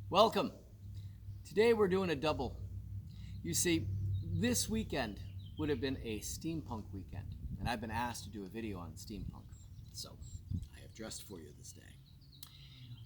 Welcome. Today we're doing a double. You see, this weekend would have been a steampunk weekend, and I've been asked to do a video on steampunk. So, I have dressed for you this day.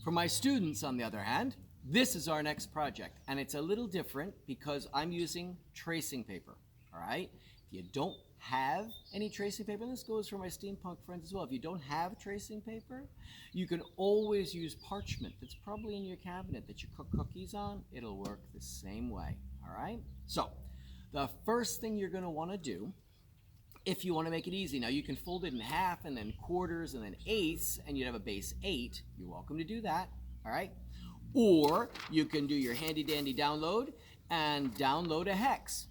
For my students, on the other hand, this is our next project, and it's a little different because I'm using tracing paper, all right? If you don't have any tracing paper, and this goes for my steampunk friends as well, if you don't have tracing paper, you can always use parchment that's probably in your cabinet that you cook cookies on. It'll work the same way, all right? So, the first thing you're gonna wanna do, if you wanna make it easy, now you can fold it in half and then quarters and then eighths, and you'd have a base 8. You're welcome to do that, all right? Or you can do your handy dandy download and download a hex.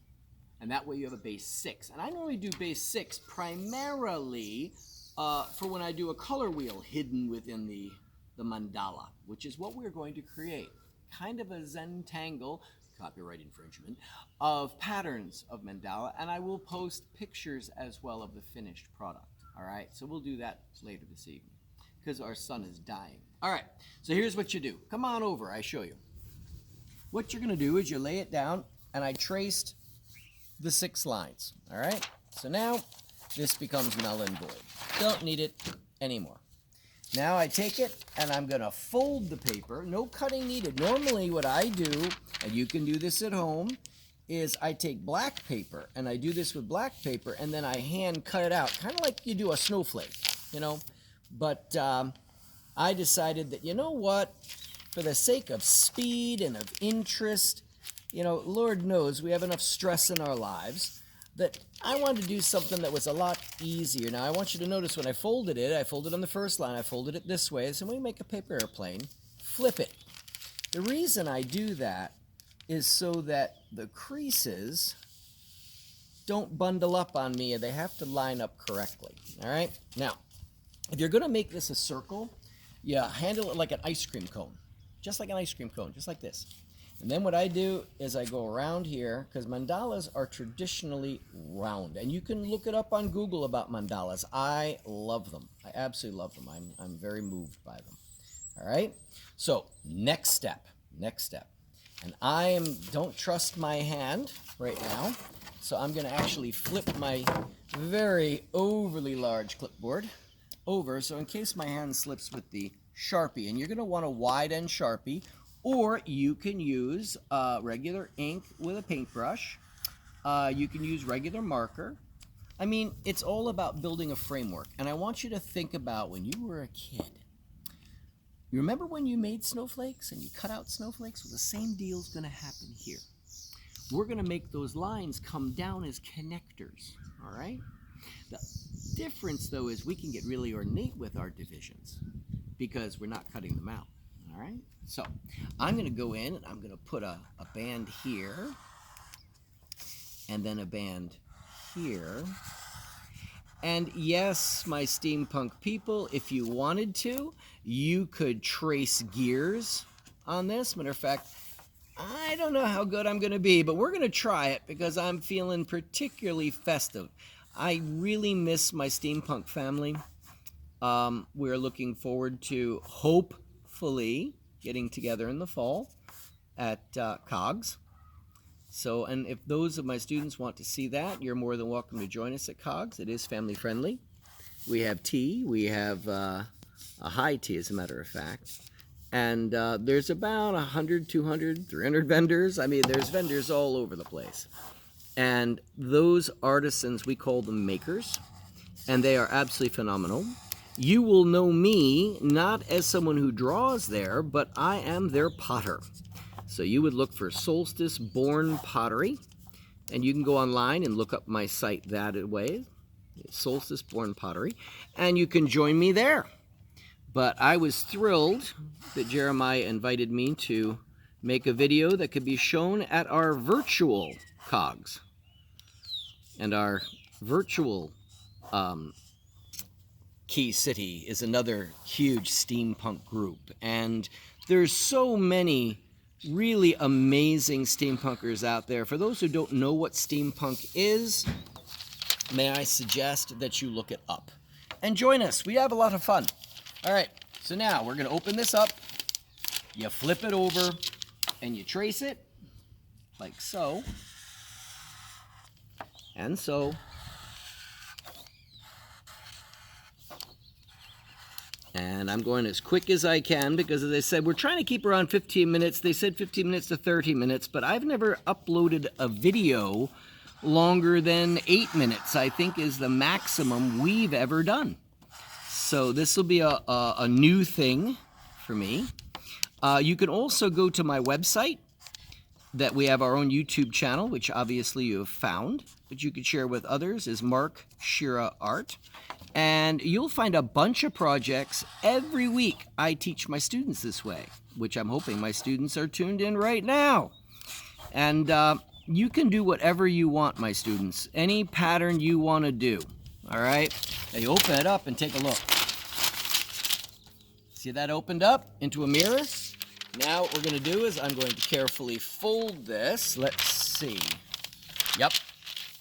And that way you have a base 6. And I normally do base 6 primarily for when I do a color wheel hidden within the mandala, which is what we're going to create. Kind of a Zentangle, copyright infringement, of patterns of mandala. And I will post pictures as well of the finished product. All right, so we'll do that later this evening because our sun is dying. All right, so here's what you do. Come on over, I show you. What you're gonna do is you lay it down, and I traced the 6 lines, all right? So now this becomes null and void. Don't need it anymore. Now I take it and I'm gonna fold the paper, no cutting needed. Normally what I do, and you can do this at home, is I take black paper, and I do this with black paper, and then I hand cut it out, kind of like you do a snowflake, you know? But I decided that, you know what, for the sake of speed and of interest, you know, Lord knows we have enough stress in our lives that I wanted to do something that was a lot easier. Now, I want you to notice when I folded on the first line, I folded it this way. So when we make a paper airplane, flip it. The reason I do that is so that the creases don't bundle up on me and they have to line up correctly, all right? Now, if you're gonna make this a circle, you handle it like an ice cream cone, just like an ice cream cone, just like this. And then what I do is I go around here, because mandalas are traditionally round. And you can look it up on Google about mandalas. I love them. I absolutely love them. I'm very moved by them. All right? So, next step. And don't trust my hand right now. So I'm going to actually flip my very overly large clipboard over. So in case my hand slips with the Sharpie, and you're going to want a wide end Sharpie, or you can use regular ink with a paintbrush. You can use regular marker. I mean, it's all about building a framework. And I want you to think about when you were a kid. You remember when you made snowflakes and you cut out snowflakes? Well, the same deal's going to happen here. We're going to make those lines come down as connectors, all right? The difference, though, is we can get really ornate with our divisions because we're not cutting them out, all right? So I'm going to go in and I'm going to put a band here and then a band here. And yes, my steampunk people, if you wanted to, you could trace gears on this. Matter of fact, I don't know how good I'm going to be, but we're going to try it because I'm feeling particularly festive. I really miss my steampunk family. We're looking forward to hopefully getting together in the fall at COGS. So, and if those of my students want to see that, you're more than welcome to join us at COGS. It is family friendly. We have tea. We have a high tea, as a matter of fact. And there's about 100, 200, 300 vendors. I mean, there's vendors all over the place. And those artisans, we call them makers, and they are absolutely phenomenal. You will know me not as someone who draws there, but I am their potter. So you would look for Solstice Born Pottery, and you can go online and look up my site that way, Solstice Born Pottery, and you can join me there. But I was thrilled that Jeremiah invited me to make a video that could be shown at our virtual COGS. And our virtual Key City is another huge steampunk group. And there's so many really amazing steampunkers out there. For those who don't know what steampunk is, may I suggest that you look it up and join us. We have a lot of fun. All right, so now we're going to open this up. You flip it over, and you trace it like so, and so. And I'm going as quick as I can because, as I said, we're trying to keep around 15 minutes. They said 15 minutes to 30 minutes, but I've never uploaded a video longer than 8 minutes, I think, is the maximum we've ever done. So this will be a new thing for me. You can also go to my website, that we have our own YouTube channel, which obviously you have found, but you could share with others, is Mark Shira Art. And you'll find a bunch of projects every week. I teach my students this way, which I'm hoping my students are tuned in right now. And you can do whatever you want, my students. Any pattern you want to do. All right? Now you open it up and take a look. See that opened up into a mirror? Now what we're going to do is I'm going to carefully fold this. Let's see. Yep.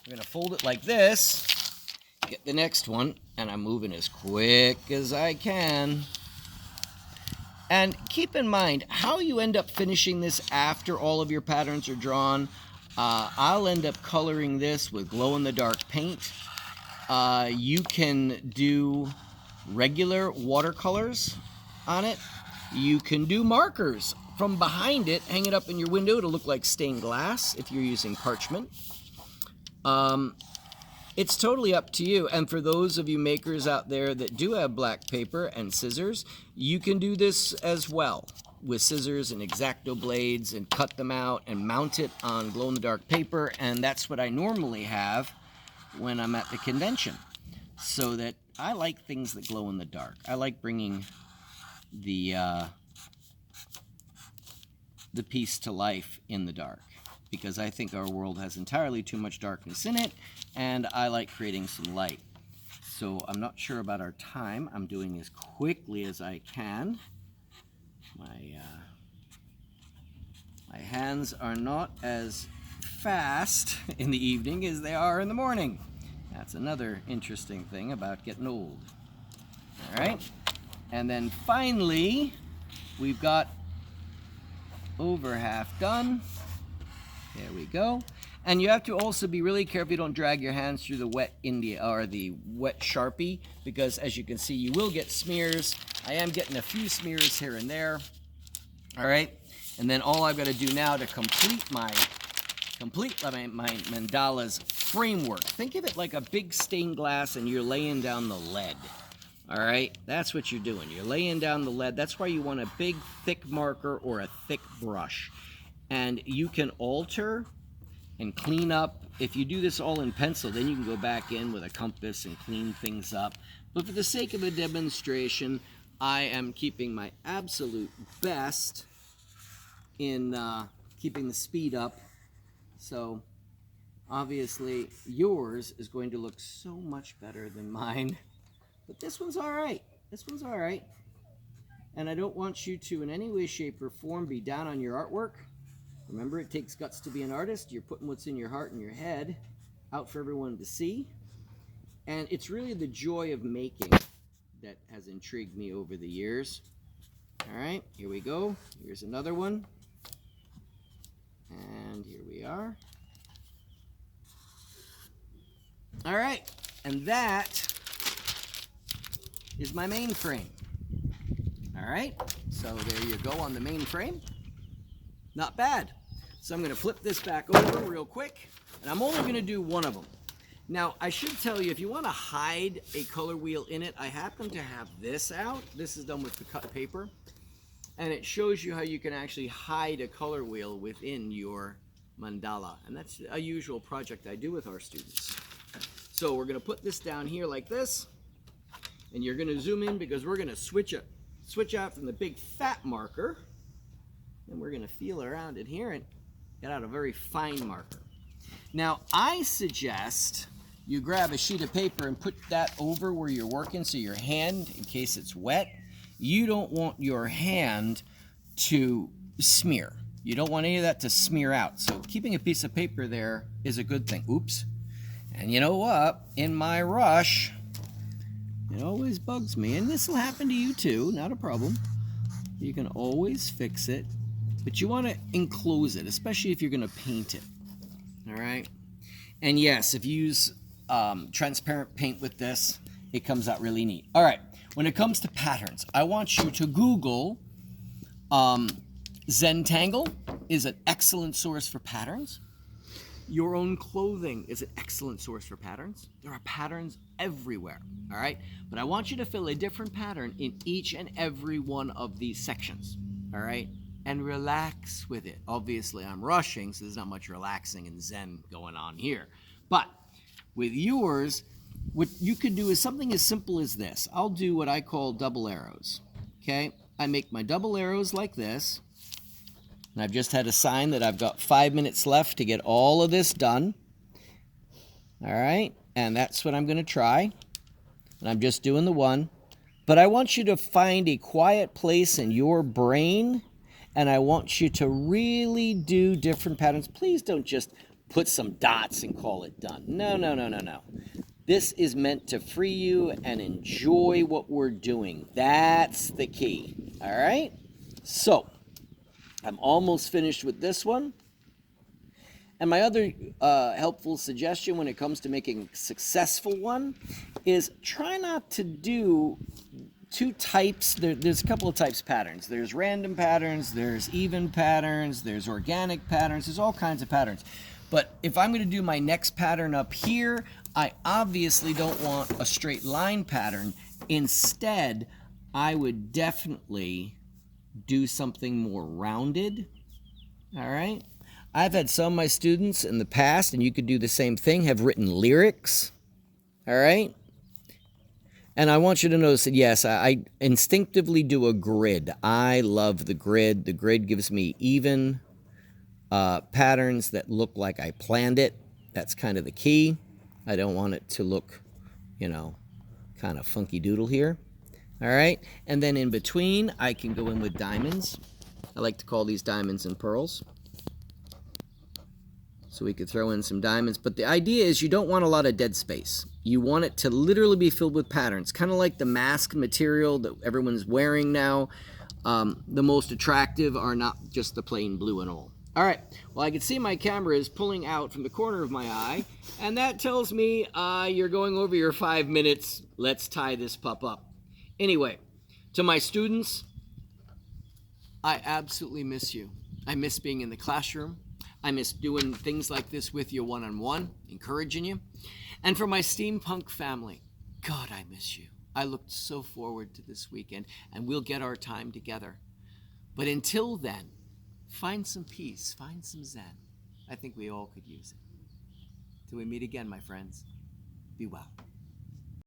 We're going to fold it like this. Get the next one, and I'm moving as quick as I can. And keep in mind how you end up finishing this after all of your patterns are drawn. I'll end up coloring this with glow-in-the-dark paint. You can do regular watercolors on it. You can do markers from behind it, hang it up in your window to look like stained glass if you're using parchment. It's totally up to you. And for those of you makers out there that do have black paper and scissors, you can do this as well with scissors and X-Acto blades and cut them out and mount it on glow-in-the-dark paper. And that's what I normally have when I'm at the convention. So that I like things that glow in the dark. I like bringing the piece to life in the dark, because I think our world has entirely too much darkness in it, and I like creating some light. So I'm not sure about our time. I'm doing as quickly as I can. My hands are not as fast in the evening as they are in the morning. That's another interesting thing about getting old. All right, and then finally, we've got over half done. There we go. And you have to also be really careful you don't drag your hands through the wet India or the wet Sharpie, because as you can see, you will get smears. I am getting a few smears here and there. All right, and then all I've got to do now to complete my mandala's framework. Think of it like a big stained glass, and you're laying down the lead. All right, that's what you're doing. You're laying down the lead. That's why you want a big, thick marker or a thick brush. And you can alter and clean up. If you do this all in pencil, then you can go back in with a compass and clean things up. But for the sake of a demonstration, I am keeping my absolute best in keeping the speed up. So obviously yours is going to look so much better than mine. But this one's all right. This one's all right. And I don't want you to in any way, shape, or form be down on your artwork. Remember, it takes guts to be an artist. You're putting what's in your heart and your head out for everyone to see. And it's really the joy of making that has intrigued me over the years. All right, here we go. Here's another one. And here we are. All right, and that is my main frame. All right, so there you go on the main frame. Not bad. So I'm going to flip this back over real quick, and I'm only going to do one of them. Now, I should tell you, if you want to hide a color wheel in it, I happen to have this out. This is done with the cut paper, and it shows you how you can actually hide a color wheel within your mandala, and that's a usual project I do with our students. So we're going to put this down here like this, and you're going to zoom in because we're going to switch out from the big fat marker, and we're going to feel around it here and get out a very fine marker. Now, I suggest you grab a sheet of paper and put that over where you're working, so your hand, in case it's wet, you don't want your hand to smear. You don't want any of that to smear out. So keeping a piece of paper there is a good thing. Oops. And you know what? In my rush, it always bugs me, and this will happen to you too, not a problem. You can always fix it but you want to enclose it, especially if you're going to paint it. All right. And yes, if you use transparent paint with this, it comes out really neat. All right. When it comes to patterns, I want you to Google Zentangle is an excellent source for patterns. Your Own Clothing is an excellent source for patterns. There are patterns everywhere, all right? But I want you to fill a different pattern in each and every one of these sections, all right? And relax with it. Obviously, I'm rushing, so there's not much relaxing and zen going on here. But with yours, what you could do is something as simple as this. I'll do what I call double arrows, okay? I make my double arrows like this. And I've just had a sign that I've got 5 minutes left to get all of this done. All right, and that's what I'm going to try. And I'm just doing the one. But I want you to find a quiet place in your brain, and I want you to really do different patterns. Please don't just put some dots and call it done. No, no, no, no, no. This is meant to free you and enjoy what we're doing. That's the key. All right, so I'm almost finished with this one. And my other helpful suggestion when it comes to making a successful one is try not to do two types. There's a couple of types of patterns. There's random patterns, there's even patterns, there's organic patterns, there's all kinds of patterns. But if I'm going to do my next pattern up here, I obviously don't want a straight line pattern. Instead, I would definitely do something more rounded. All right. I've had some of my students in the past, and you could do the same thing, have written lyrics. All right. And I want you to notice that, yes, I instinctively do a grid. I love the grid. The grid gives me even patterns that look like I planned it. That's kind of the key. I don't want it to look, you know, kind of funky doodle here. All right, and then in between, I can go in with diamonds. I like to call these diamonds and pearls. So we could throw in some diamonds, but the idea is you don't want a lot of dead space. You want it to literally be filled with patterns, kind of like the mask material that everyone's wearing now. The most attractive are not just the plain blue and all. All right, well, I can see my camera is pulling out from the corner of my eye, and that tells me you're going over your 5 minutes. Let's tie this pup up. Anyway, to my students, I absolutely miss you. I miss being in the classroom. I miss doing things like this with you one-on-one, encouraging you. And for my steampunk family, God, I miss you. I looked so forward to this weekend, and we'll get our time together. But until then, find some peace, find some zen. I think we all could use it. Till we meet again, my friends, be well.